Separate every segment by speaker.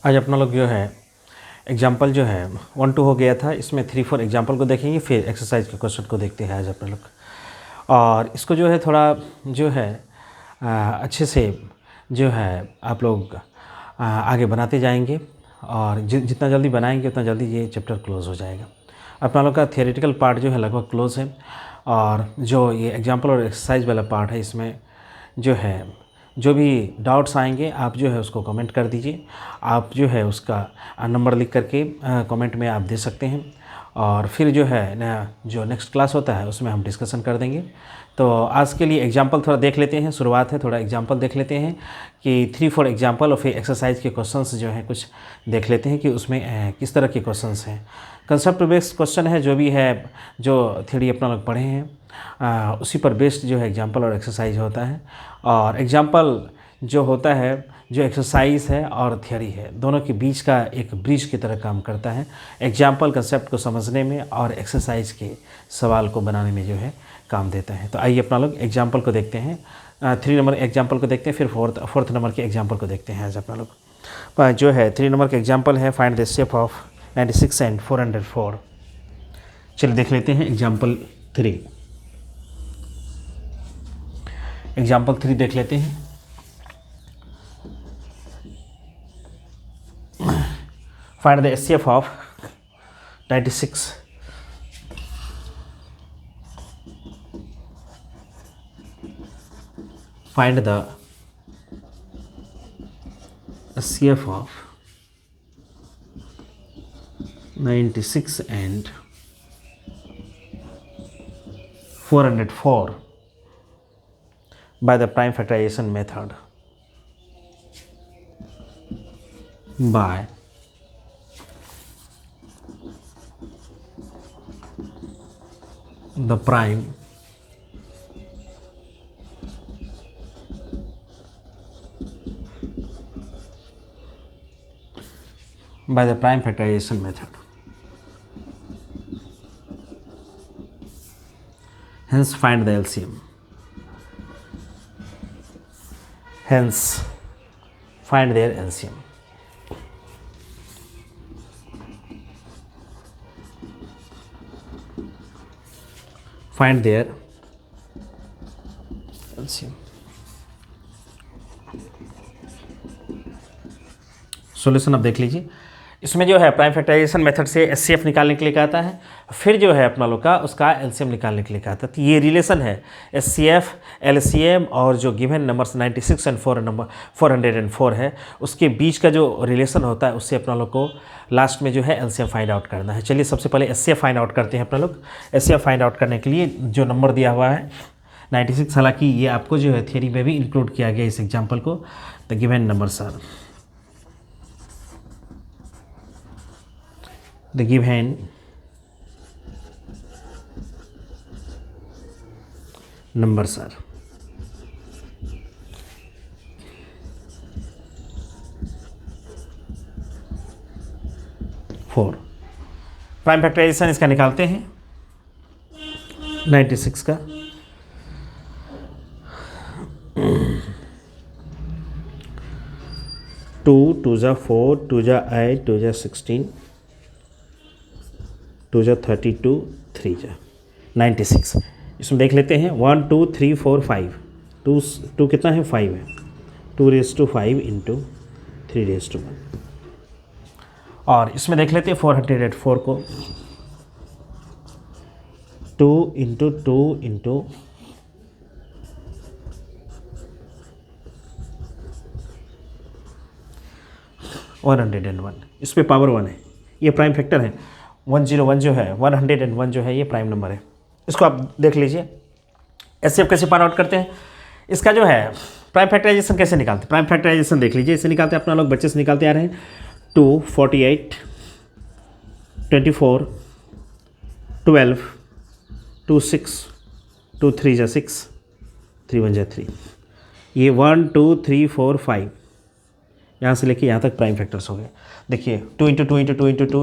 Speaker 1: आज अपना लोग जो है एग्जाम्पल जो है 1-2 हो गया था, इसमें 3-4 एग्जाम्पल को देखेंगे, फिर एक्सरसाइज के क्वेश्चन को देखते हैं आज अपना लोग। और इसको जो है थोड़ा जो है अच्छे से जो है आप लोग आगे बनाते जाएंगे और जितना जल्दी बनाएंगे उतना जल्दी ये चैप्टर क्लोज़ हो जाएगा। अपना लोग का थियोरेटिकल पार्ट जो है लगभग क्लोज़ है और जो ये एग्जाम्पल और एक्सरसाइज वाला पार्ट है इसमें जो है जो भी डाउट्स आएंगे आप जो है उसको कमेंट कर दीजिए। आप जो है उसका नंबर लिख करके कमेंट में आप दे सकते हैं और फिर जो है जो नेक्स्ट क्लास होता है उसमें हम डिस्कशन कर देंगे। तो आज के लिए एग्जाम्पल थोड़ा देख लेते हैं, शुरुआत है, थोड़ा एग्जाम्पल देख लेते हैं कि 3-4 एग्जाम्पल और फिर एक्सरसाइज के क्वेश्चंस जो हैं कुछ देख लेते हैं कि उसमें किस तरह के क्वेश्चंस हैं। कंसेप्ट बेस्ड क्वेश्चन है, जो भी है जो थ्योरी अपना लोग पढ़े हैं उसी पर बेस्ड जो है एग्जाम्पल और एक्सरसाइज होता है। और एग्जाम्पल जो होता है, जो एक्सरसाइज है और थियरी है, दोनों के बीच का एक ब्रिज की तरह काम करता है। एग्जाम्पल कंसेप्ट को समझने में और एक्सरसाइज के सवाल को बनाने में जो है काम देता है। तो आइए अपना लोग एग्जाम्पल को देखते हैं, 3 नंबर एग्जाम्पल को देखते हैं, फिर फोर्थ नंबर के एग्जाम्पल को देखते हैं। आज अपना लोग जो है 3 नंबर का एग्जाम्पल है, find the HCF of 96 and 404। चलिए देख लेते हैं एग्जाम्पल 3। एग्जाम्पल 3 देख लेते हैं। Find the HCF of 96 find the HCF of 96 and 404 by the prime factorization method. By the prime factorization method. Hence find the LCM. Hence find their LCM. Find their LCM. Solution अब देख लीजिए। इसमें जो है prime factorisation method से HCF निकालने के लिए कहता है, फिर जो है अपना लोग का उसका एलसीएम निकालने के लिए कहता है। तो ये रिलेशन है एचसीएफ, एलसीएम और जो गिवन नंबर्स 96 एंड 404 है उसके बीच का जो रिलेशन होता है उससे अपना लोग को लास्ट में जो है एलसीएम फाइंड आउट करना है। चलिए सबसे पहले एचसीएफ फाइंड आउट करते हैं अपना लोग। एचसीएफ फाइंड आउट करने के लिए जो नंबर दिया हुआ है 96, हालांकि ये आपको जो है थियरी में भी इंक्लूड किया गया इस एग्जाम्पल को। The given numbers are the given numbers are 4। Prime factorisation इसका निकालते हैं 96 का। 2 2 जा 4 2 जा 8 2 जा 16 2 जा 32 3 जा 96। इसमें देख लेते हैं 1 2 3 4 5। 2 कितना है 5 है, 2⁵ इंटू 3⁵1। और इसमें देख लेते हैं 404 को 2 इंटू 2 इंटू 101। इस पर पावर 1 है, ये प्राइम फैक्टर है। 101 जो है 101 जो है ये प्राइम नंबर है। इसको आप देख लीजिए एचसीएफ कैसे फाइंड आउट करते हैं। इसका जो है प्राइम फैक्टराइजेशन कैसे निकालते हैं, प्राइम फैक्टराइजेशन देख लीजिए। इसे निकालते हैं अपना लोग बच्चे से निकालते आ रहे हैं। 2 48 24 12 2 6 2 3 जा 6 3 1 जा 3। ये 1 2 3 4 5 यहाँ से लेके यहाँ तक प्राइम फैक्टर्स हो गए। देखिए 2 into 2 into 2 into 2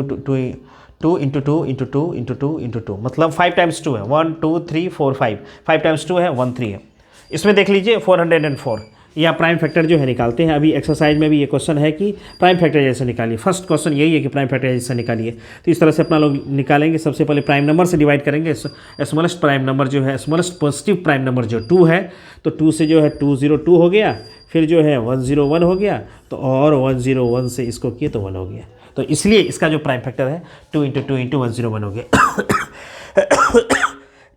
Speaker 1: 2 into 2 into 2 into 2 into 2 मतलब 5 टाइम्स 2 है। 1 2 3 4 5 5 टाइम्स 2 है 1 3 है। इसमें देख लीजिए 404 या प्राइम फैक्टर जो है निकालते हैं। अभी एक्सरसाइज में भी ये क्वेश्चन है कि प्राइम फैक्टराइजेशन निकालिए। फर्स्ट क्वेश्चन यही है कि प्राइम फैक्टराइजेशन निकालिए। तो इस तरह से अपना लोग निकालेंगे। सबसे पहले प्राइम नंबर से डिवाइड करेंगे। स्मॉलेस्ट प्राइम नंबर जो है, स्मॉलेस्ट पॉजिटिव प्राइम नंबर जो 2 है, तो 2 से जो है 202 हो गया, फिर जो है 101 हो गया, तो और 101 से इसको किए तो 1 हो गया। तो इसलिए इसका जो प्राइम फैक्टर है 2 × 2 × 101 हो गया।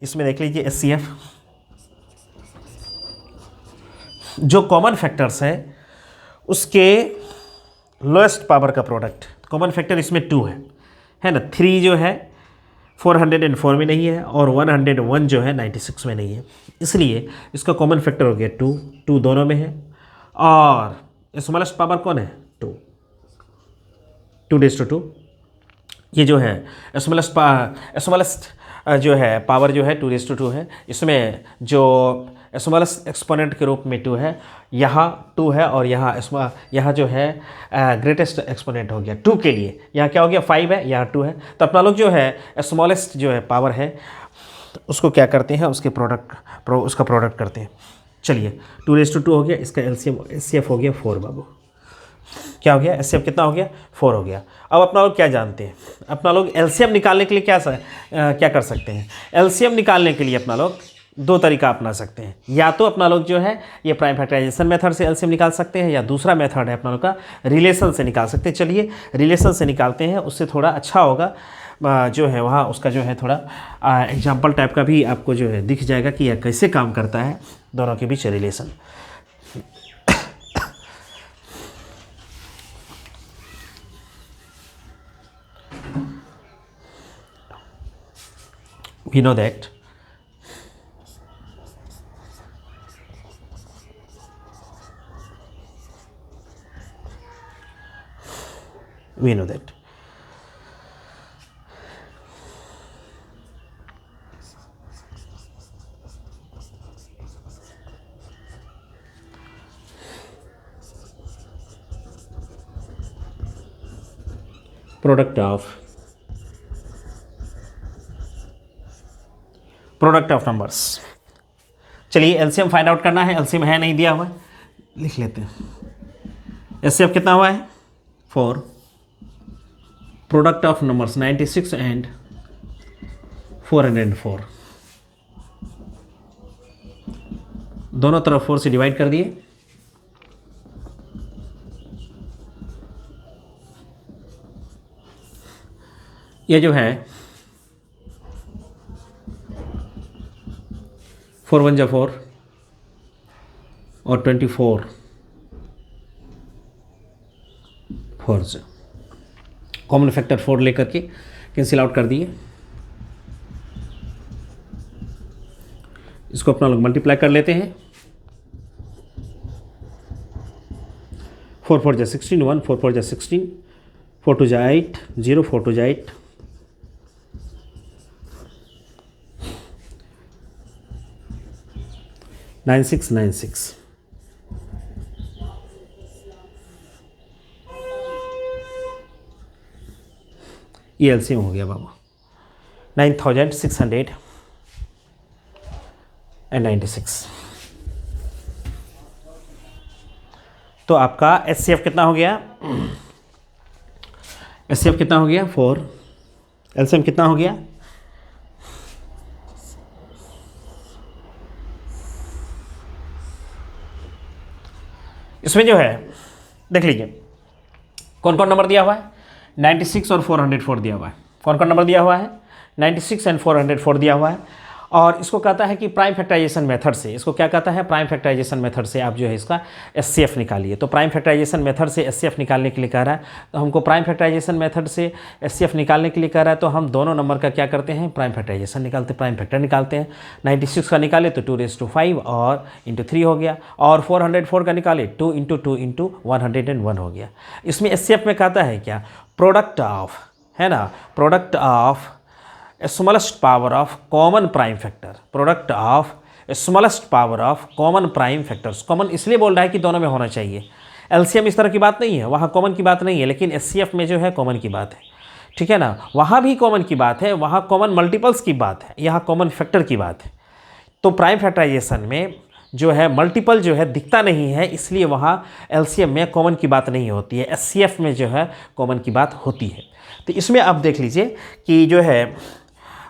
Speaker 1: इसमें देख लीजिए HCF जो कॉमन फैक्टर्स है उसके लोएस्ट पावर का प्रोडक्ट। कॉमन फैक्टर इसमें 2 है ना। 3 जो है 404 में नहीं है और 101 जो है 96 में नहीं है, इसलिए इसका कॉमन फैक्टर हो गया 2। 2 दोनों में है और स्मॉलेस्ट पावर कौन है 2, 2⁻²। ये जो है स्मॉलेस्ट जो है पावर जो है 2⁻² है। इसमें जो स्मॉलेस्ट एक्सपोनेंट के रूप में 2 है, यहाँ 2 है और यहाँ जो है ग्रेटेस्ट एक्सपोनेंट हो गया 2 के लिए। यहाँ क्या हो गया 5 है, यहाँ 2 है। तो अपना लोग जो है स्मॉलेस्ट जो है पावर है उसको क्या करते हैं, उसका प्रोडक्ट करते हैं। चलिए 2⁻² हो गया, इसका HCF हो गया 4 बाबू। क्या हो गया HCF कितना हो गया 4 हो गया। अब अपना लोग क्या जानते हैं, अपना लोग LCM निकालने के लिए क्या कर सकते हैं। LCM निकालने के लिए अपना लोग 2 तरीका अपना सकते हैं। या तो अपना लोग जो है ये प्राइम फैक्टराइजेशन मेथड से LCM निकाल सकते हैं, या दूसरा मेथड है अपना लोग का रिलेशन से निकाल सकते हैं। चलिए रिलेशन से निकालते हैं, उससे थोड़ा अच्छा होगा। जो है वहाँ उसका जो है थोड़ा एग्जाम्पल टाइप का भी आपको जो है दिख जाएगा कि यह कैसे काम करता है दोनों के बीच relation. We know that product of numbers. चलिए LCM फाइंड आउट करना है। LCM है नहीं दिया हुआ है, लिख लेते हैं। HCF कितना हुआ है 4। प्रोडक्ट ऑफ नंबर्स 96 एंड 404, दोनों तरफ 4 से डिवाइड कर दिए। ये जो है 4 × 1 = 4 और 24 4 से कॉमन फैक्टर 4 लेकर के कैंसिल आउट कर दिए। इसको अपना लोग मल्टीप्लाई कर लेते हैं। 4 × 4 = 16, 1 4 × 4 = 16, 4 × 2 = 8, 0 4 × 2 = 8, 9696। ये LCM हो गया बाबा 9696। तो आपका HCF कितना हो गया, HCF कितना हो गया 4, LCM कितना हो गया इसमें जो है देख लीजिए कौन कौन नंबर दिया हुआ है। 96 और 404 दिया हुआ है। कौन कौन नंबर दिया हुआ है 96 एंड 404 दिया हुआ है। और इसको कहता है कि प्राइम फैक्टराइजेशन मेथड से, इसको क्या कहता है प्राइम फैक्टराइजेशन मेथड से आप जो है इसका HCF निकालिए। तो प्राइम फैक्टराइजेशन मेथड से HCF निकालने के लिए कह रहा है, तो हमको प्राइम फैक्टराइजेशन मेथड से HCF निकालने के लिए कह रहा है, तो हम दोनों नंबर का क्या करते हैं प्राइम फैक्टराइजेशन निकालते हैं, प्राइम फैक्टर निकालते हैं। 96 का निकाले तो 2⁻5 और × 3 हो गया, और 404 का निकाले 2 × 2 × 101 हो गया। इसमें HCF में कहता है क्या प्रोडक्ट ऑफ, है ना, product of smallest power of common prime factor, product of smallest power of common prime factors. Common इसलिए बोल रहा है कि दोनों में होना चाहिए। LCM इस तरह की बात नहीं है, वहाँ कॉमन की बात नहीं है, लेकिन HCF में जो है कॉमन की बात है, ठीक है ना। वहाँ भी कॉमन की बात है, वहाँ कॉमन मल्टीपल्स की बात है, यहाँ कॉमन फैक्टर की बात है। तो प्राइम फैक्टराइजेशन में जो है मल्टीपल जो है दिखता नहीं है, इसलिए वहाँ एलसीएम में कॉमन की बात नहीं होती है, एचसीएफ में जो है कॉमन की बात होती है। तो इसमें आप देख लीजिए कि जो है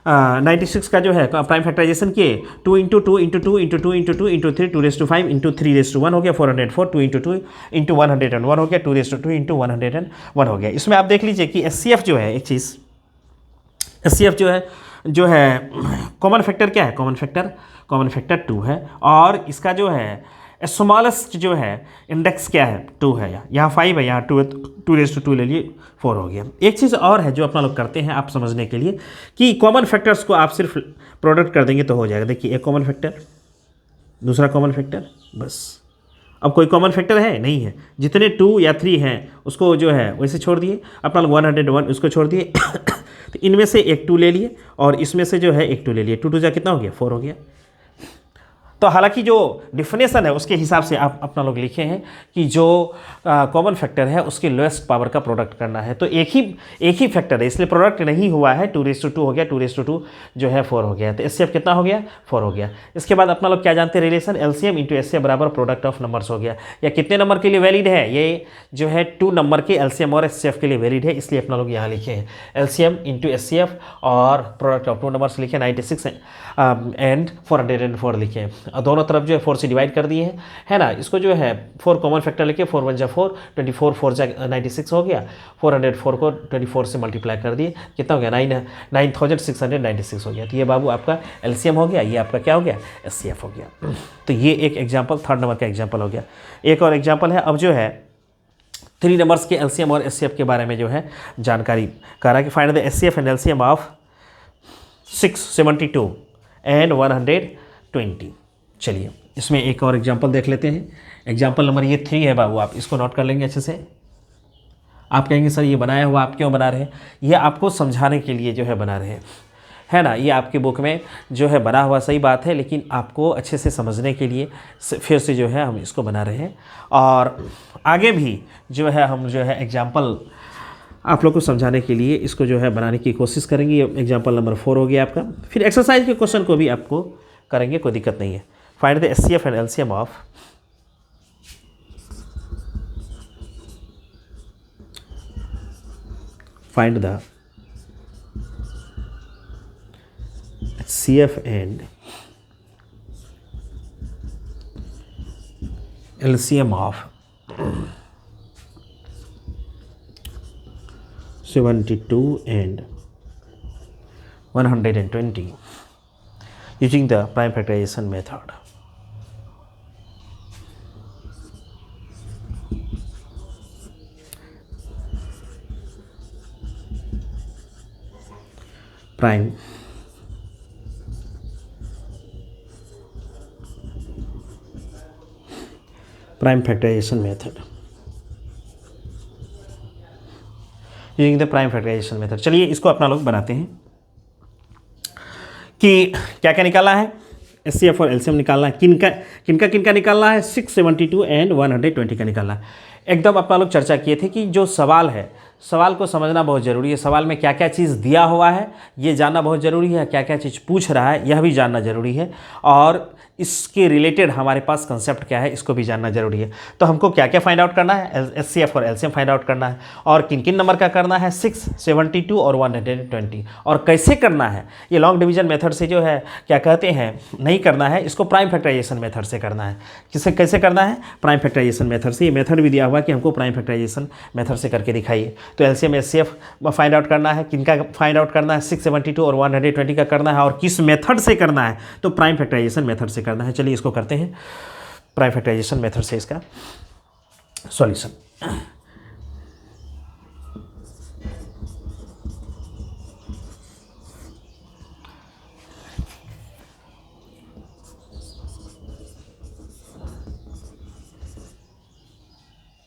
Speaker 1: 96 का जो है प्राइम फैक्टराइजेशन किए 2 into 2 into 2 into 2 into 2 into 3 2^5 into 3^1 हो गया 404, 2 इंटू 2 इंटू 101 हो गया 2^2 इंटू 101 हो गया। इसमें आप देख लीजिए कि एचसीएफ जो है एक चीज़, एचसीएफ जो है कॉमन फैक्टर क्या है, कॉमन फैक्टर 2 है, और इसका जो है स्मॉलेस्ट जो है इंडेक्स क्या है 2 है, यहाँ 5 है, यहाँ 2 है, 2^2 ले लिए 4 हो गया। एक चीज़ और है जो अपना लोग करते हैं आप समझने के लिए कि कॉमन फैक्टर्स को आप सिर्फ प्रोडक्ट कर देंगे तो हो जाएगा। देखिए एक कॉमन फैक्टर, दूसरा कॉमन फैक्टर, बस। अब कोई कॉमन फैक्टर है नहीं है, जितने 2 या 3 हैं उसको जो है वैसे छोड़ दिए, अपना लोग 101 उसको छोड़ दिए तो इनमें से एक 2 ले लिए और इसमें से जो है एक 2 ले लिए, 2 2 जा कितना हो गया 4 हो गया। तो हालांकि जो डिफिनेशन है उसके हिसाब से आप अपना लोग लिखे हैं कि जो कॉमन फैक्टर है उसके लोएस्ट पावर का प्रोडक्ट करना है, तो एक ही फैक्टर है इसलिए प्रोडक्ट नहीं हुआ है, 2^2 हो गया, 2^2 जो है 4 हो गया, तो एचसीएफ कितना हो गया 4 हो गया। इसके बाद अपना लोग क्या जानते हैं, रिलेशन एलसीएम इंटू एचसीएफ बराबर प्रोडक्ट ऑफ नंबर्स हो गया। या कितने नंबर के लिए वैलिड है, ये जो है 2 नंबर के एलसीएम और एचसीएफ के लिए वैलिड है, इसलिए अपना लोग यहाँ लिखे हैं एलसीएम इंटू एचसीएफ और प्रोडक्ट ऑफ 2 नंबर्स लिखे 96 एंड 404 लिखे हैं, दोनों तरफ जो है 4 से डिवाइड कर दिए हैं, है ना। इसको जो है 4 कॉमन फैक्टर लेके 4 1 जा 4, 24 4 जा 96 हो गया, 404 को 24 से मल्टीप्लाई कर दिए, कितना हो गया 9696 हो गया। तो ये बाबू आपका एलसीएम हो गया, ये आपका क्या हो गया एचसीएफ हो गया। तो ये एक एग्जाम्पल, 3rd नंबर का एग्जाम्पल हो गया। एक और एग्जाम्पल है, अब जो है 3 नंबर्स के एलसीएम और एचसीएफ के बारे में जो है जानकारी कर रहा है कि find the HCF and LCM of 672 and 120। चलिए इसमें एक और एग्जांपल देख लेते हैं। एग्जांपल नंबर ये 3 है बाबू, आप इसको नोट कर लेंगे अच्छे से। आप कहेंगे सर ये बनाया हुआ आप क्यों बना रहे हैं, ये आपको समझाने के लिए जो है बना रहे हैं, है ना। ये आपके बुक में जो है बना हुआ सही बात है, लेकिन आपको अच्छे से समझने के लिए फिर से जो है हम इसको बना रहे हैं, और आगे भी जो है हम जो है एग्जाम्पल आप लोग को समझाने के लिए इसको जो है बनाने की कोशिश करेंगे। एग्जाम्पल नंबर 4 हो गया आपका। फिर एक्सरसाइज के क्वेश्चन को भी आपको करेंगे, कोई दिक्कत नहीं है। Find the HCF and LCM of find the HCF and LCM of 72 and 120 using the prime factorization method. Prime factorization method using the prime factorisation method. चलिए इसको अपना लोग बनाते हैं कि क्या क्या निकालना है, एचसीएफ और एलसीएम निकालना है, किनका निकालना है, 672 एंड 120 का निकालना है। एकदम अपना लोग चर्चा किए थे कि जो सवाल है, सवाल को समझना बहुत ज़रूरी है। सवाल में क्या क्या चीज़ दिया हुआ है ये जानना बहुत ज़रूरी है, क्या क्या चीज़ पूछ रहा है यह भी जानना ज़रूरी है, और इसके रिलेटेड हमारे पास कंसेप्ट क्या है इसको भी जानना ज़रूरी है। तो हमको क्या क्या फाइंड आउट करना है, एचसीएफ और एलसीएम फाइंड आउट करना है, और किन किन नंबर का करना है, 6, 72 और 120, और कैसे करना है। ये लॉन्ग डिवीजन मेथड से जो है क्या कहते हैं नहीं करना है, इसको प्राइम फैक्टराइजेशन मेथड से करना है। किसे कैसे करना है, प्राइम फैक्टराइजेशन मेथड से। ये मेथड भी दिया हुआ कि हमको प्राइम फैक्टराइजेशन मेथड से करके दिखाइए। तो एलसीएम एचसीएफ फाइंड आउट करना है, किनका फाइंड आउट करना है, 672 और 120 का करना है, और किस मेथड से करना है, तो प्राइम फैक्टराइजेशन मेथड से करना है। चलिए इसको करते हैं प्राइम फैक्टराइजेशन मेथड से इसका सॉल्यूशन।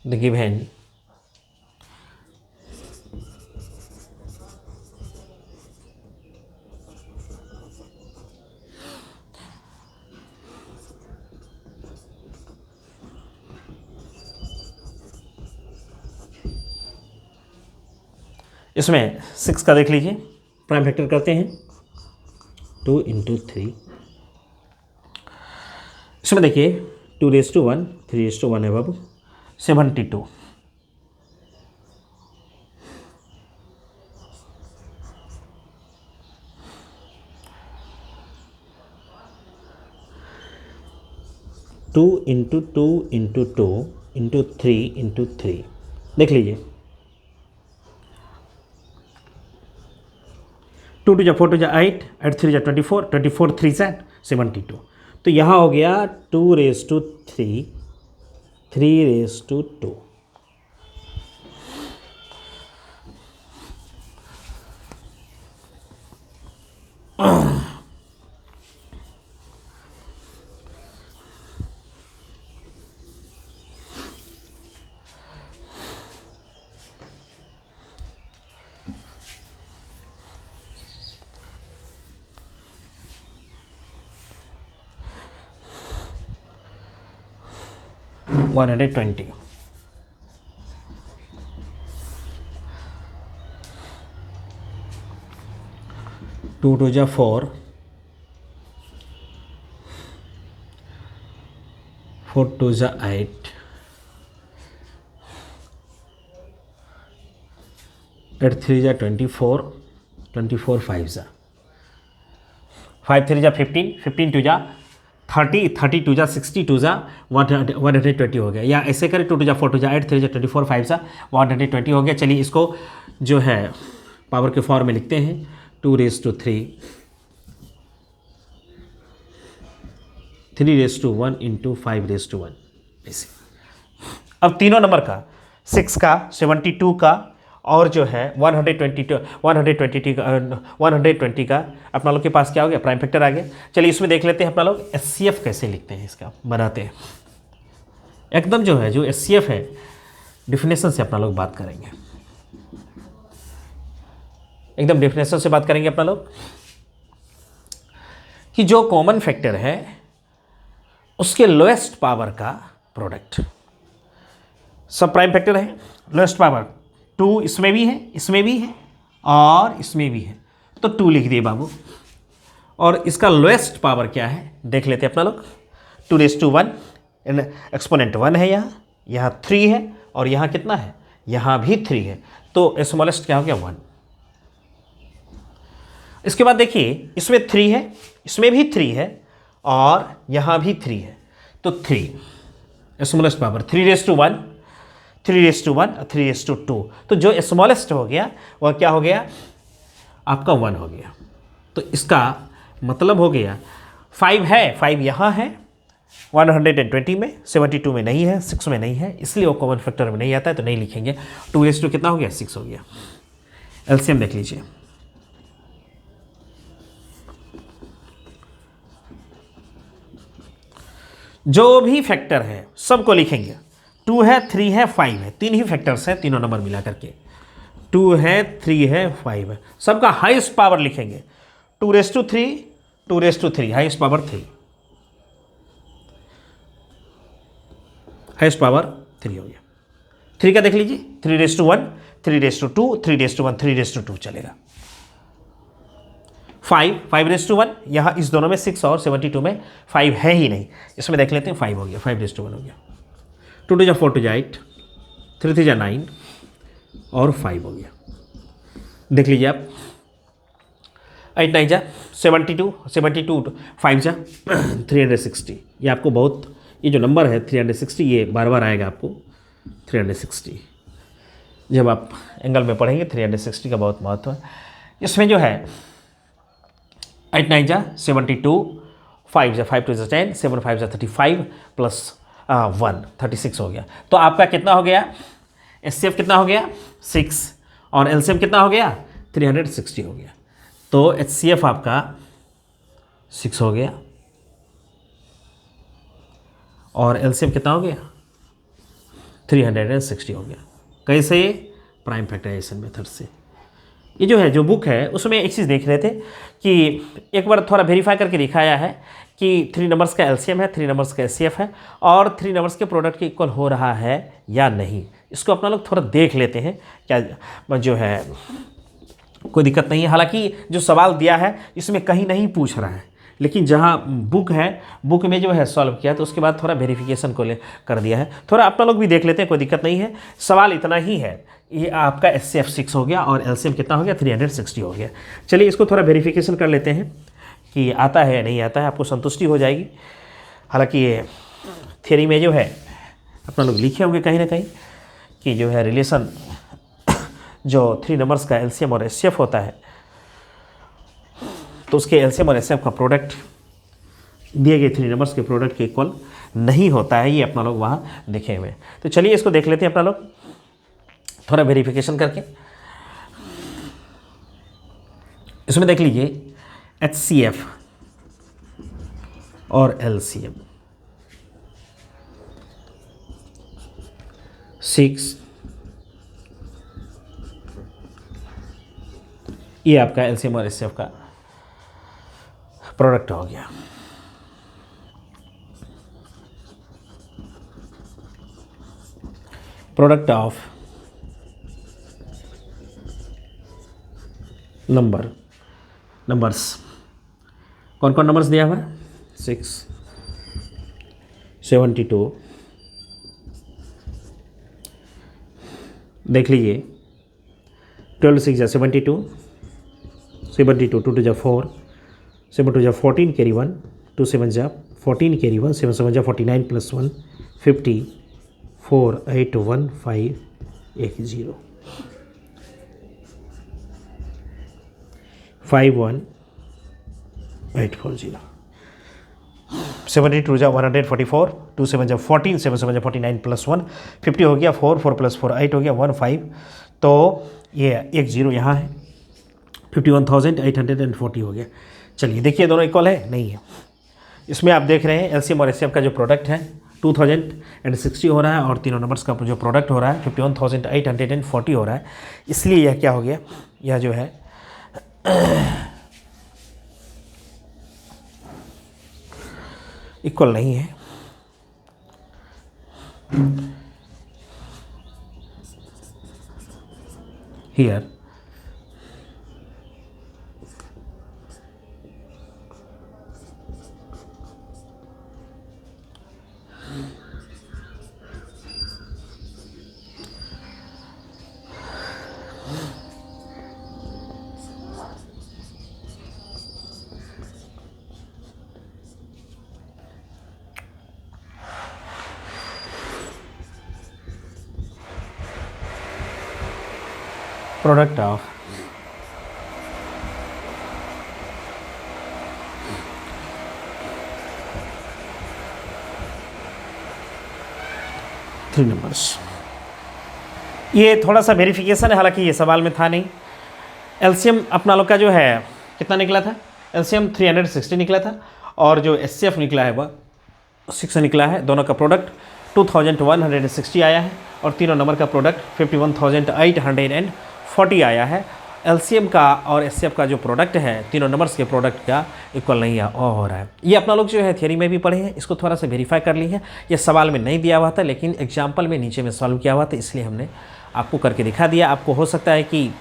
Speaker 1: The given इसमें 6 का देख लीजिए, प्राइम फैक्टर करते हैं 2 × 3, इसमें देखिए 2^1, 3:1 है बाबू, 72। 2 × 2 × 2 × 3 × 3 देख लीजिए, 2 2 4 2 8, 8 3 24, 24 3 72। तो यहाँ हो गया 2^3, 3^2। $120। 2 2 4, 4 2 8, 8 3 24, 24 5 5 3 15, 15 2 30, 30 2 60, 2 120 हो गया। या ऐसे करें 2 2 4 2 8 3 24 5 120 हो गया। चलिए इसको जो है पावर के फॉर्म में लिखते हैं, 2^3, 3^1 × 5^1 ऐसे। अब तीनों नंबर का, 6 का, 72 का और जो है 120 का अपना लोग के पास क्या हो गया, प्राइम फैक्टर आ गया। चलिए इसमें देख लेते हैं अपना लोग एचसीएफ कैसे लिखते हैं, इसका बनाते हैं। एकदम जो है जो एचसीएफ है डिफिनेशन से अपना लोग बात करेंगे, एकदम डेफिनेशन से बात करेंगे अपना लोग कि जो कॉमन फैक्टर है उसके लोएस्ट पावर का प्रोडक्ट। सब प्राइम फैक्टर है, लोएस्ट पावर 2 इसमें भी है, इसमें भी है और इसमें भी है, तो 2 लिख दिए बाबू। और इसका लोएस्ट पावर क्या है देख लेते हैं अपना लोग, 2^1, एक्सपोनेंट 1 है, यहाँ 3 है और यहाँ कितना है, यहाँ भी 3 है, तो स्मॉलेस्ट क्या हो गया 1। इसके बाद देखिए इसमें 3 है, इसमें भी 3 है और यहाँ भी 3 है, तो 3 स्मॉलेस्ट पावर 3^1, 3^1 और 3^2। तो जो स्मॉलेस्ट हो गया वह क्या हो गया आपका 1 हो गया। तो इसका मतलब हो गया 5 है, 5 यहाँ है 120 में, 72 में नहीं है, 6 में नहीं है, इसलिए वो कॉमन फैक्टर में नहीं आता है, तो नहीं लिखेंगे। 2^2 कितना हो गया, 6 हो गया। एलसीएम देख लीजिए, जो भी फैक्टर है सबको लिखेंगे। 2 है, 3 है, 5 है, 3 ही फैक्टर्स हैं, तीनों नंबर मिला करके 2 है, 3 है, 5 है, सबका हाईएस्ट पावर लिखेंगे। 2^3, 2^3 हाईएस्ट पावर 3, हाईएस्ट पावर 3 हो गया। 3 का देख लीजिए, 3^1, 3^2, 3^1, 3^2 चलेगा। 5, 5^1, यहाँ इस दोनों में 6 और 72 में 5 है ही नहीं, इसमें देख लेते हैं 5 हो गया, 5^1 हो गया। 2 2 4 2 8, 3 3 9 और 5 हो गया। देख लीजिए आप, 8 9 72, 72 5 360। ये आपको बहुत, ये जो नंबर है 360 ये बार बार आएगा आपको, 360 जब आप एंगल में पढ़ेंगे 360 का बहुत महत्व है। इसमें जो है 8 9 72, 5 5 2 10, 7 5 35 प्लस 1 36 हो गया। तो आपका कितना हो गया, एचसीएफ कितना हो गया 6 और एलसीएम कितना हो गया 360 हो गया। तो एचसीएफ आपका 6 हो गया और एलसीएम कितना हो गया 360 हो गया। कैसे, प्राइम फैक्टराइजेशन मेथड से। ये जो है जो बुक है उसमें एक चीज़ देख रहे थे कि एक बार थोड़ा वेरीफाई करके दिखाया है कि 3 नंबर्स का एलसीएम है, 3 नंबर्स का एचसीएफ है और 3 नंबर्स के प्रोडक्ट के इक्वल हो रहा है या नहीं। इसको अपना लोग थोड़ा देख लेते हैं, क्या जो है कोई दिक्कत नहीं है। हालांकि जो सवाल दिया है इसमें कहीं नहीं पूछ रहा है, लेकिन जहाँ बुक है, बुक में जो है सॉल्व किया तो उसके बाद थोड़ा वेरिफिकेशन को ले कर दिया है। थोड़ा अपना लोग भी देख लेते हैं, कोई दिक्कत नहीं है। सवाल इतना ही है, ये आपका HCF 6 हो गया और LCM कितना हो गया 360 हो गया। चलिए इसको थोड़ा वेरिफिकेशन कर लेते हैं कि आता है या नहीं आता है, आपको संतुष्टि हो जाएगी। हालांकि ये थियरी में जो है अपना लोग लिखे होंगे कहीं ना कहीं कि जो है रिलेशन जो 3 नंबर्स का LCM और HCF होता है तो उसके LCM और HCF का प्रोडक्ट दिए गए 3 नंबर्स के प्रोडक्ट के इक्वल नहीं होता है, ये अपना लोग वहाँ देखे हुए। तो चलिए इसको देख लेते हैं अपना लोग थोड़ा वेरिफिकेशन करके। इसमें देख लीजिए HCF और LCM 6, ये आपका LCM और HCF का प्रोडक्ट हो गया। प्रोडक्ट ऑफ नंबर्स कौन कौन नंबर्स दिया हुआ है? 6, 72, देख लीजिए 12 6 जा 72, 72 2 2 जा 4, 7 2 जा 14 कैरी 1, 2 7 जा 14 कैरी 1, 7 7 जा 49 प्लस 1 50, 4 8 1 5 1 0, 5 1 8 4 0, 72 जा 144, 2 7 जा 14, 7 7 जा 49 प्लस 1 50 हो गया, 4 4 प्लस 4 8 हो गया 1 5, तो ये 1 0 यहाँ है, 51,840 हो गया। चलिए देखिए दोनों इक्वल है, नहीं है। इसमें आप देख रहे हैं LCM और HCF का जो प्रोडक्ट है 2060 हो रहा है और तीनों नंबर्स का जो प्रोडक्ट हो रहा है 51,840 हो रहा है। इसलिए यह क्या हो गया, यह जो है इक्वल नहीं है। Here product of three numbers, ये थोड़ा सा वेरिफिकेशन है, हालांकि ये सवाल में था नहीं। LCM अपना लोग का जो है कितना निकला था, LCM 360 निकला था और जो HCF निकला है वह 6 निकला है। दोनों का प्रोडक्ट 2160 आया है और तीनों नंबर का प्रोडक्ट 51,840 आया है। LCM का और HCF का जो प्रोडक्ट है तीनों नंबर्स के प्रोडक्ट का इक्वल नहीं हो रहा है। ये अपना लोग जो है थियरी में भी पढ़े हैं, इसको थोड़ा सा वेरीफाई कर ली है। ये सवाल में नहीं दिया हुआ था लेकिन एग्जाम्पल में नीचे में सॉल्व किया हुआ था, इसलिए हमने आपको करके दिखा दिया। आपको हो सकता है कि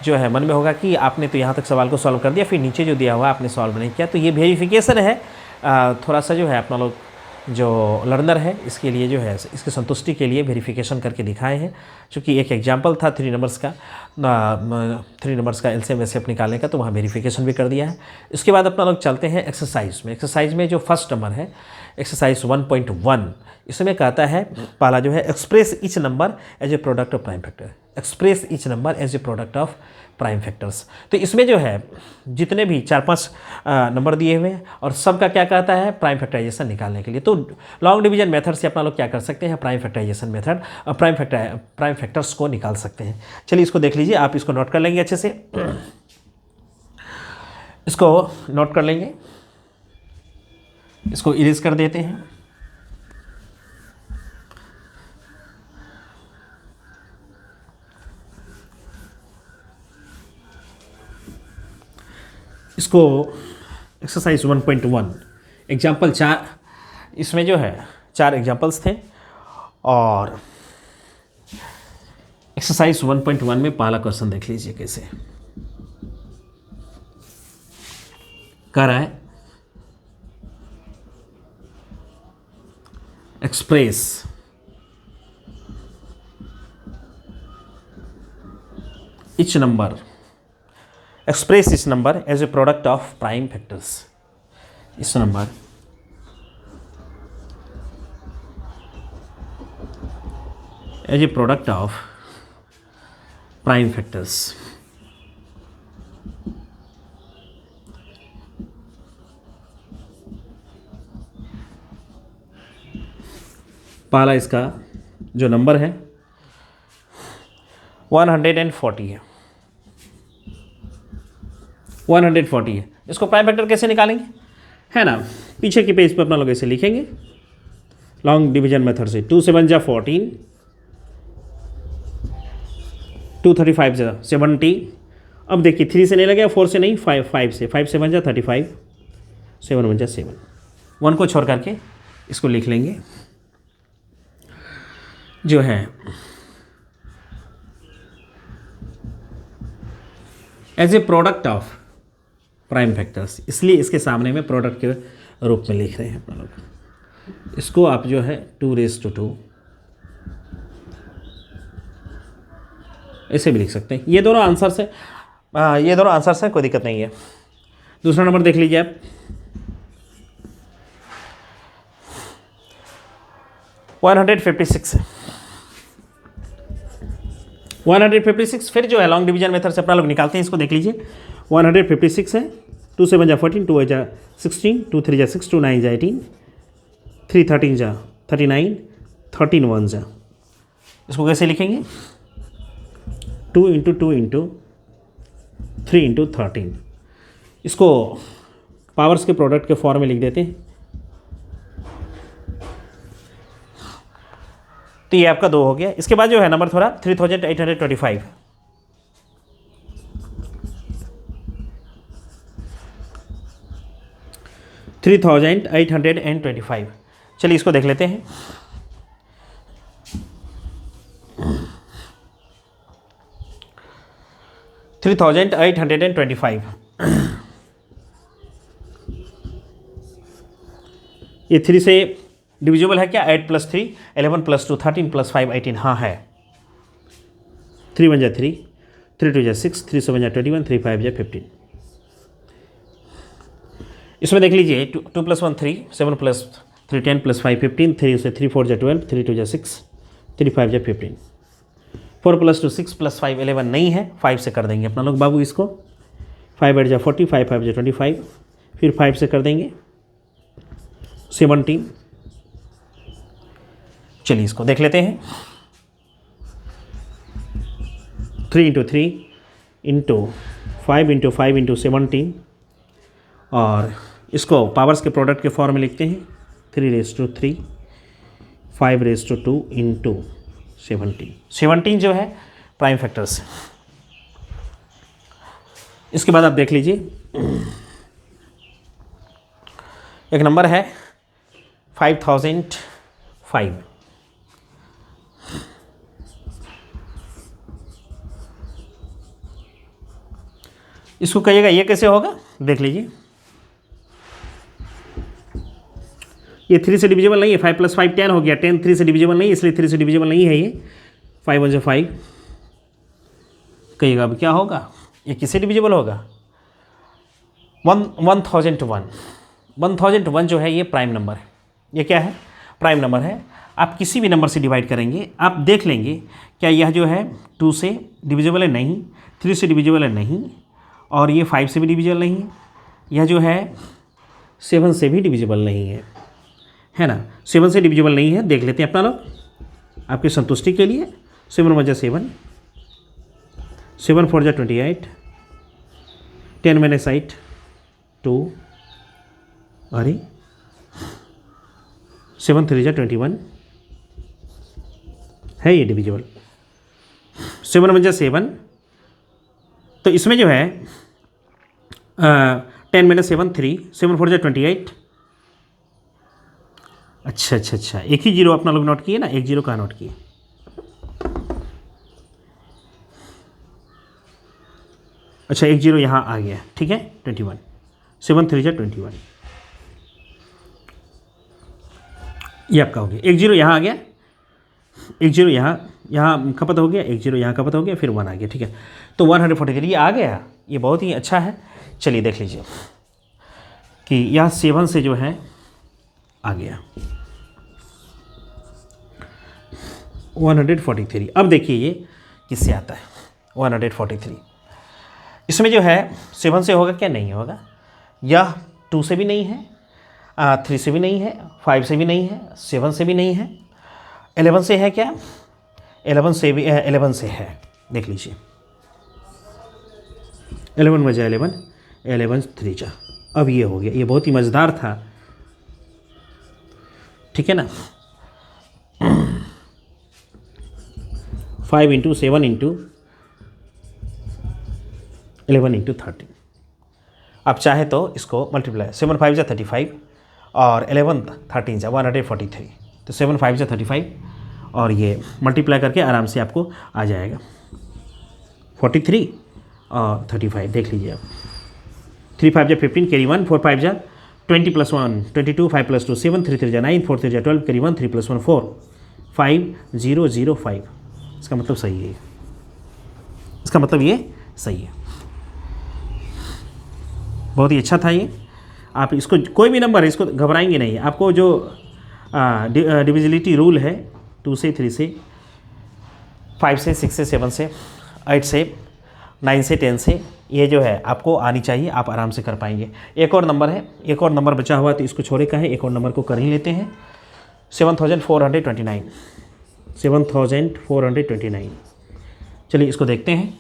Speaker 1: जो है मन में होगा कि आपने तो यहाँ तक सवाल को सॉल्व कर दिया, फिर नीचे जो दिया हुआ आपने सॉल्व नहीं किया, तो ये वेरिफिकेशन है। थोड़ा सा जो है अपना लोग जो लर्नर है इसके लिए जो है इसकी संतुष्टि के लिए वेरिफिकेशन करके दिखाए हैं। चूँकि एक एग्जाम्पल था 3 नंबर्स का LCM HCF निकालने का, तो वहाँ वेरिफिकेशन भी कर दिया है। इसके बाद अपना लोग चलते हैं एक्सरसाइज में। एक्सरसाइज में जो फर्स्ट नंबर है एक्सरसाइज 1.1, इसमें कहता है पहला जो है express each number as a product of prime factor, express each number as a product of prime factors. तो इसमें जो है जितने भी 4-5 नंबर दिए हुए हैं और सबका क्या कहता है प्राइम फैक्टराइजेशन निकालने के लिए, तो लॉन्ग डिवीजन मेथड से अपना लोग क्या कर सकते हैं prime factorisation method prime factors को निकाल सकते हैं। चलिए इसको देख लीजिए, आप इसको नोट कर लेंगे अच्छे से, इसको नोट कर लेंगे, इसको इरेज कर देते हैं। इसको एक्सरसाइज 1.1 एग्जाम्पल 4, इसमें जो है 4 एग्जाम्पल्स थे और एक्सरसाइज 1.1 में पहला क्वेश्चन देख लीजिए कैसे कह रहा है। Express each number express each number as a product of prime factors. Each number as a product of prime factors. पहला इसका जो नंबर है 140 है, 140 है। इसको प्राइम फैक्टर कैसे निकालेंगे, है ना, पीछे के पेज पे अपना लोग ऐसे लिखेंगे लॉन्ग डिवीजन मेथड से। 2 7 जा 14, 2 35 जा 70। अब देखिए 3 से नहीं लगेगा, 4 से नहीं, 5 से, 5 7 जा 35, 7 1 जा 7, 1 को छोड़ करके इसको लिख लेंगे जो है as a product of prime factors, इसलिए इसके सामने में प्रोडक्ट के रूप में लिख रहे हैं अपना लोग। इसको आप जो है 2⁻² ऐसे भी लिख सकते हैं। ये दोनों आंसर्स है, ये दोनों आंसर्स हैं, कोई दिक्कत नहीं है। दूसरा नंबर देख लीजिए आप, 156 है, 156 फिर जो है लॉन्ग डिवीजन मेथड से अपना लोग निकालते हैं। इसको देख लीजिए 156 है, 2 7 जा 14, 2 8 जा 16, 2 3 जा 6, 2 9 जा 18, 3 13 जा 39, 13 1 जा। इसको कैसे लिखेंगे, 2 × 2 × 3 × 13। इसको पावर्स के प्रोडक्ट के फॉर्म में लिख देते हैं। तो ये आपका 2 हो गया। इसके बाद जो है नंबर थोड़ा 3825, 3825। चलिए इसको देख लेते हैं। $3,825 ये 3 से डिविजिबल है क्या? 8 + 3 11 + 2 13 + 5 18, हाँ है। 3 1 जा 3, 3 2 जा 6, 3 7 जा 21, 3 5 जा 15। इसमें देख लीजिए 2 + 1 3, 7 + 3 10 + 5 15, 3 से 3 4 जा 12, 3 2 जा 6, 3 5 जा 15, 4 + 2 6 + 5 11 नहीं है, 5 से कर देंगे अपना लोग बाबू इसको। 5 8 जा 40, 5 5 जा 25, फिर 5 से कर देंगे 17। चलिए इसको देख लेते हैं। 3 × 3 × 5 × 5 × 17, और इसको पावर्स के प्रोडक्ट के फॉर्म में लिखते हैं। 3⁻3 5⁻2 × 17। 17 जो है प्राइम फैक्टर्स है। इसके बाद आप देख लीजिए एक नंबर है 5005। इसको कहिएगा ये कैसे होगा, देख लीजिए। ये 3 से डिविजिबल नहीं है, 5 + 5 10 हो गया, 10 3 से डिविजिबल नहीं, इसलिए 3 से डिविजिबल नहीं है ये। 5 1 जा 5, कहिएगा अब क्या होगा, ये किससे डिविजिबल होगा? 1001। 1001 जो है ये प्राइम नंबर है। ये क्या है? प्राइम नंबर है। आप किसी भी नंबर से डिवाइड करेंगे, आप देख लेंगे क्या यह जो है 2 से डिविजिबल है, नहीं, 3 से डिविजिबल है, नहीं, और ये 5 से भी डिविजिबल नहीं है, यह जो है 7 से भी डिविजिबल नहीं है ना। 7 से डिविजिबल नहीं है, देख लेते हैं अपना लोग आपकी संतुष्टि के लिए। 7 1 जा 7, 7 4 जा 28, 10 - 8 2, अरे 7 3 जा 21 है, ये डिविजिबल। 7 1 जा 7, तो इसमें जो है 10 - 7 3, 7 4 जा 28। अच्छा, एक ही जीरो अपना लोग नोट किए ना, एक जीरो कहाँ नोट किए? अच्छा, एक जीरो यहाँ आ गया, ठीक है। 21, 7 3 जा 21। ये आपका हो गया, 1 0 यहाँ आ गया, 1 0 यहाँ खपत हो गया, 1 0 यहाँ खपत हो गया, फिर 1 आ गया, ठीक है। तो 143 ये आ गया, ये बहुत ही अच्छा है। चलिए देख लीजिए कि यह 7 से जो है आ गया 143। अब देखिए ये किससे आता है 143। इसमें जो है 7 से होगा क्या, नहीं होगा। यह 2 से भी नहीं है, 3 से भी नहीं है, 5 से भी नहीं है, 7 से भी नहीं है, 11 से है क्या, 11 से भी 11 से है। देख लीजिए 11 बजा 11, 11 3 जा। अब ये हो गया, ये बहुत ही मज़ेदार था, ठीक है ना। 5 × 7 × 11 × 13। आप चाहे तो इसको मल्टीप्लाई, 7 5 जा 35 और 11 13 जा 143। तो 7 5 जा 35 और ये मल्टीप्लाई करके आराम से आपको आ जाएगा 43 और 35। देख लीजिए आप, 3 5 जा 15, कैरी 1, 4 5 जा 20 + 1 22, 5 + 2 7, 3 3 जा 9, 4 3 जा 12, कैरी 1, 3 + 1 4, 5 0 0 5। इसका मतलब सही है, इसका मतलब ये सही है। बहुत ही अच्छा था ये। आप इसको कोई भी नंबर है, इसको घबराएंगे नहीं। आपको जो डिविजिबिलिटी रूल है 2 से 3 से 5 से 6 से 7 से 8 से 9 से 10 से, ये जो है आपको आनी चाहिए, आप आराम से कर पाएंगे। एक और नंबर है, एक और नंबर बचा हुआ, तो इसको छोड़े का है, एक और नंबर को कर ही लेते हैं। 7429, 7429। चलिए इसको देखते हैं।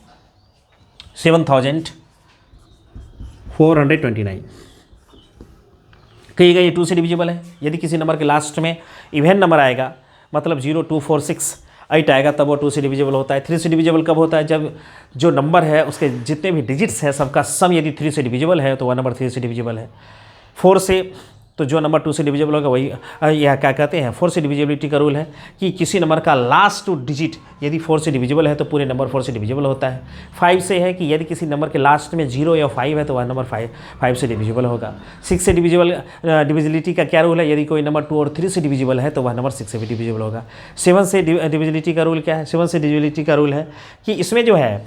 Speaker 1: 7429 कहिएगा ये 2 से डिविजिबल है। यदि किसी नंबर के लास्ट में इवन नंबर आएगा, मतलब 0 2 4 6 8 आएगा, तब वो 2 से डिविजिबल होता है। 3 से डिविजिबल कब होता है, जब जो नंबर है उसके जितने भी डिजिट्स हैं सबका सम यदि 3 से डिविजिबल है तो वह नंबर 3 से डिविजिबल है। 4 से, तो जो नंबर 2 से डिविजिबल होगा वही, यह क्या कहते हैं, 4 से डिविजिबिलिटी का रूल है कि किसी नंबर का लास्ट डिजिट यदि 4 से डिविजिबल है तो पूरे नंबर 4 से डिविजिबल होता है। 5 से है कि यदि किसी नंबर के लास्ट में 0 या 5 है तो वह नंबर 5 से डिविजिबल होगा। 6 से डिविजिबिलिटी का क्या रूल है, यदि कोई नंबर 2 और 3 से डिविजिबल है तो वह नंबर 6 से भी डिविजिबल होगा। 7 से डिविजिबिलिटी का रूल क्या है, 7 से डिविजिबिलिटी का रूल है कि इसमें जो है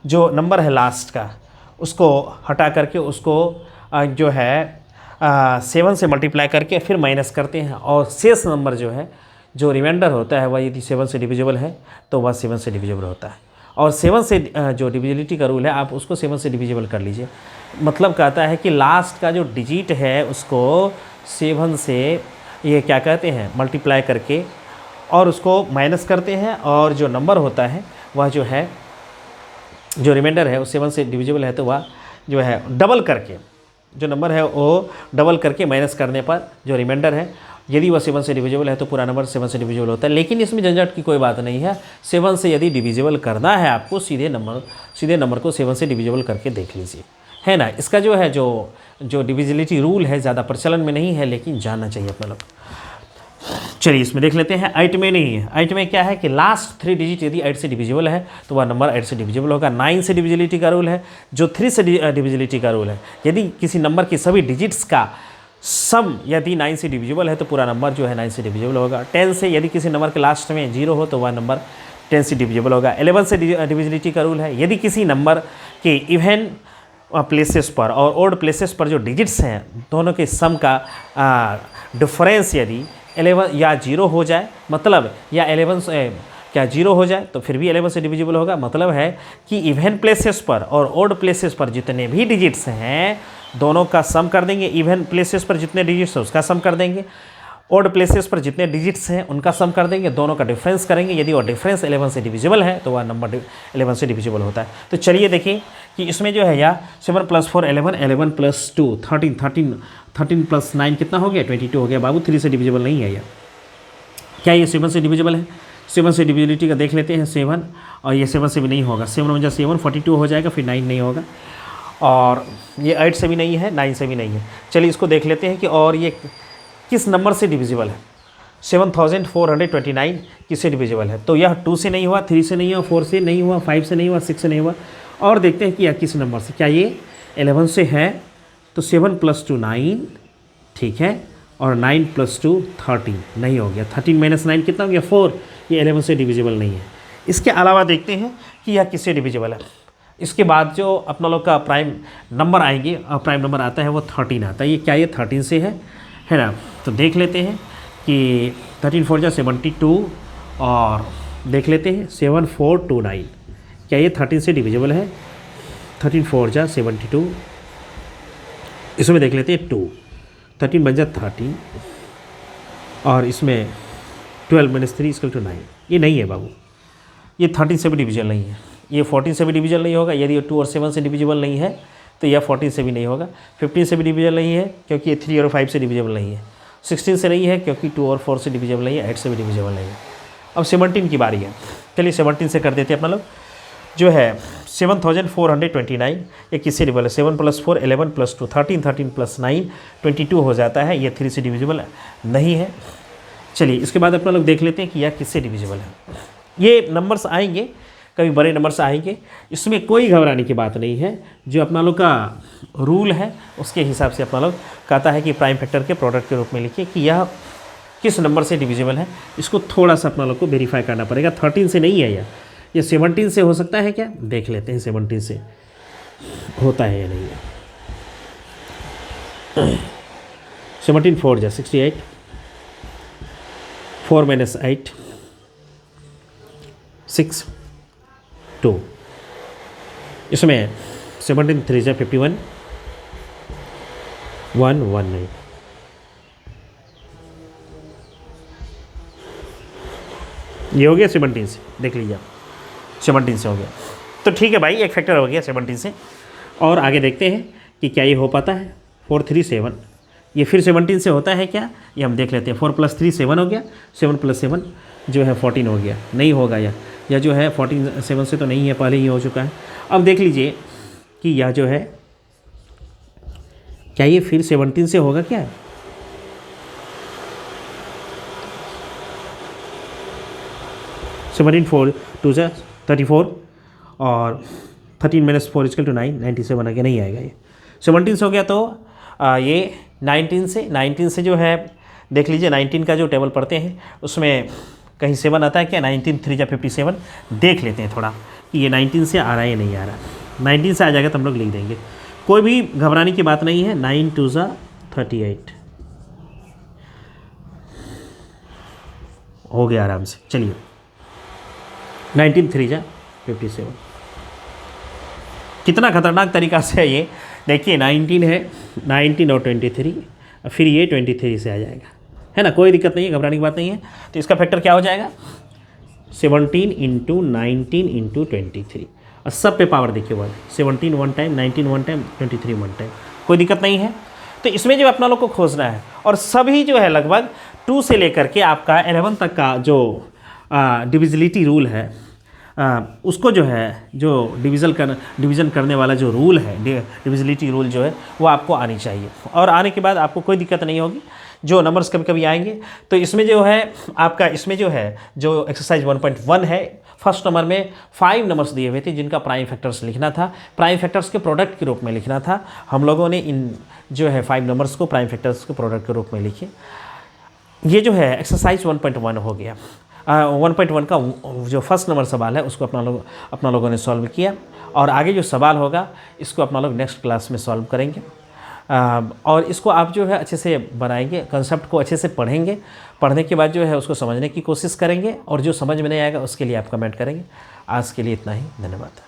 Speaker 1: जो नंबर है लास्ट का उसको हटा करके उसको जो है 7 से मल्टीप्लाई करके फिर माइनस करते हैं, और शेष नंबर जो है जो रिमाइंडर होता है वह यदि 7 से डिविजिबल है तो वह 7 से डिविजिबल होता है। और 7 से जो डिविजिबिलिटी का रूल है आप उसको 7 से डिविजिबल कर लीजिए। मतलब कहता है कि लास्ट का जो डिजिट है उसको 7 से ये क्या कहते हैं मल्टीप्लाई करके और उसको माइनस करते हैं, और जो नंबर होता है वह जो है जो रिमाइंडर है वो 7 से डिविजिबल है तो वह जो है डबल करके, जो नंबर है वो डबल करके माइनस करने पर जो रिमाइंडर है यदि वह 7 से डिविजिबल है तो पूरा नंबर 7 से डिविजिबल होता है। लेकिन इसमें झंझट की कोई बात नहीं है। 7 से यदि डिविजिबल करना है आपको सीधे नंबर को 7 से डिविजिबल करके देख लीजिए, है ना। इसका जो है जो डिविजिबिलिटी रूल है ज़्यादा प्रचलन में नहीं है, लेकिन जानना चाहिए अपना लोग। चलिए इसमें देख लेते हैं। 8 में नहीं है। 8 में क्या है कि लास्ट 3 डिजिट यदि 8 से डिविजिबल है तो वह नंबर 8 से डिविजिबल होगा। 9 से डिविजिबिलिटी का रूल है, जो 3 से डिविजिबिलिटी का रूल है। यदि किसी नंबर की सभी डिजिट्स का सम यदि 9 से डिविजिबल है तो पूरा नंबर जो है 9 से डिविजिबल होगा। 10 से यदि किसी नंबर के लास्ट में 0 हो तो वह नंबर 10 से डिविजिबल होगा। 11 से डिविजिबिलिटी का रूल है, यदि किसी नंबर के इवन प्लेसेस पर और ओड प्लेसेस पर जो डिजिट्स हैं दोनों के सम का डिफरेंस यदि 11 या 0 हो जाए, मतलब या 11 से क्या 0 हो जाए तो फिर भी 11 से डिविजिबल होगा। मतलब है कि इवन प्लेसेस पर और ओड प्लेसेस पर जितने भी डिजिट्स हैं दोनों का सम कर देंगे। इवन प्लेसेस पर जितने डिजिट्स हैं उसका सम कर देंगे, ओड प्लेसेस पर जितने डिजिट्स हैं उनका सम कर देंगे, दोनों का डिफरेंस करेंगे। यदि वो डिफरेंस 11 से डिविजिबल है तो वह नंबर 11 से डिविजिबल होता है। तो चलिए देखिए कि इसमें जो है या 7 + 4 11, 11 + 2 13, 13 + 9 कितना हो गया 22 हो गया। बाबू 3 से डिविजिबल नहीं है। क्या ये 7 से डिविजिबल है? 7 से डिविजिबिलिटी का देख लेते हैं 7, और ये 7 से भी नहीं होगा। 7 × 7 42 हो जाएगा, फिर 9 नहीं होगा, और ये 8 से भी नहीं है, 9 से भी नहीं है। चलिए इसको देख लेते हैं कि और ये किस नंबर से डिविजिबल है। 7429 किससे डिविजिबल है? तो यह 2 से नहीं हुआ, 3 से नहीं हुआ, 4 से नहीं हुआ, 5 से नहीं हुआ, 6 से नहीं हुआ। और देखते हैं कि यह किस नंबर से, क्या ये 11 से है? तो 7 + 2 9, ठीक है, और 9 + 2 13 नहीं हो गया। 13 - 9 कितना हो गया 4, ये 11 से डिविजिबल नहीं है। इसके अलावा देखते हैं कि यह किससे डिविजिबल है। इसके बाद जो अपना लोग का प्राइम नंबर आएंगे, प्राइम नंबर आता है वो 13 आता है। ये क्या ये 13 से है ना। तो देख लेते हैं कि 13 4 जा 72 और देख लेते हैं 7 4 2 9 क्या ये 13 से डिविजिबल है। 13 4 जा 72, इसमें देख लेते हैं 2, 13 बन जा 13 और इसमें 12 - 3 = 9। ये नहीं है बाबू, ये 13 से भी डिविजिबल नहीं है। ये 14 से भी डिविजिबल नहीं होगा। यदि ये 2 और 7 से डिविजिबल नहीं है तो यह 14 से भी नहीं होगा। 15 से भी डिविजिबल नहीं है क्योंकि ये 3 और 5 से डिविजिबल नहीं है। 16 से नहीं है क्योंकि 2 और 4 से डिविजिबल नहीं है। 8 से भी डिविजिबल नहीं है। अब 17 की बारी है। चलिए 17 से कर देते हैं अपना लोग। जो है 7429, ये किससे डिविजिबल है। 7 + 4 11 + 2 13, 13 + 9 22 हो जाता है। ये 3 से डिविजिबल नहीं है। चलिए इसके बाद अपना लोग देख लेते हैं कि यह किससे डिविजिबल है। ये नंबर्स आएंगे, कभी बड़े नंबर्स आएंगे, इसमें कोई घबराने की बात नहीं है। जो अपना लोग का रूल है उसके हिसाब से अपना लोग कहता है कि प्राइम फैक्टर के प्रोडक्ट के रूप में लिखिए कि यह किस नंबर से डिविजिबल है। इसको थोड़ा सा अपना लोग को वेरीफाई करना पड़ेगा। 13 से नहीं है ये 17 से हो सकता है क्या, देख लेते हैं 17 से होता है या नहीं है। 17 4 जा 68, 4 - 8 6 2, इसमें 17 3 जा 51 1 1 9। ये हो गया 17 से, देख लीजिए 17 से हो गया। तो ठीक है भाई, एक फैक्टर हो गया 17 से। और आगे देखते हैं कि क्या ये हो पाता है। 4 3 7, ये फिर 17 से होता है क्या, ये हम देख लेते हैं। 4 + 3 7 हो गया, 7 + 7 जो है 14 हो गया। नहीं होगा यह जो है 14 7 से तो नहीं है, पहले ही हो चुका है। अब देख लीजिए कि यह जो है क्या ये फिर 17 से होगा क्या। 17 4 2 जा 34 और 13 - 4 = 9 97 आगे नहीं आएगा। ये 17 से हो गया। तो ये 19 से जो है देख लीजिए 19 का जो टेबल पढ़ते हैं उसमें कहीं 7 आता है क्या। 19 3 जा 57, देख लेते हैं थोड़ा कि ये 19 से आ रहा है या नहीं आ रहा। 19 से आ जाएगा तो हम लोग लिख देंगे, कोई भी घबराने की बात नहीं है। 9 2 जा 38 हो गया आराम से। चलिए 19 3 जा 57, कितना खतरनाक तरीका से है ये। देखिए 19 है, 19 और 23, फिर ये 23 से आ जाएगा, है ना। कोई दिक्कत नहीं है, घबराने की बात नहीं है। तो इसका फैक्टर क्या हो जाएगा 17 × 19 × 23, और सब पे पावर देखिए 1, 17 1 टाइम, 19 1 टाइम, 23 1 टाइम, कोई दिक्कत नहीं है। तो इसमें जो अपना लोग को खोजना है, और सभी जो है लगभग 2 से लेकर के आपका 11 तक का जो डिविजिबिलिटी रूल है, उसको जो है जो डिवीज़न करने वाला जो रूल है, डिविजिबिलिटी रूल जो है वो आपको आनी चाहिए। और आने के बाद आपको कोई दिक्कत नहीं होगी। जो नंबर्स कभी कभी आएंगे तो इसमें जो है आपका, इसमें जो है जो एक्सरसाइज 1.1 है, फर्स्ट नंबर में 5 नंबर्स दिए हुए थे जिनका प्राइम फैक्टर्स लिखना था, प्राइम फैक्टर्स के प्रोडक्ट के रूप में लिखना था। हम लोगों ने इन जो है 5 नंबर्स को प्राइम फैक्टर्स के प्रोडक्ट के रूप में लिखे। ये जो है एक्सरसाइज 1.1 हो गया। 1.1 का जो फर्स्ट नंबर सवाल है उसको अपना लोगों ने सॉल्व किया, और आगे जो सवाल होगा इसको अपना लोग नेक्स्ट क्लास में सॉल्व करेंगे। और इसको आप जो है अच्छे से बनाएंगे, कंसेप्ट को अच्छे से पढ़ेंगे, पढ़ने के बाद जो है उसको समझने की कोशिश करेंगे, और जो समझ में नहीं आएगा उसके लिए आप कमेंट करेंगे। आज के लिए इतना ही, धन्यवाद।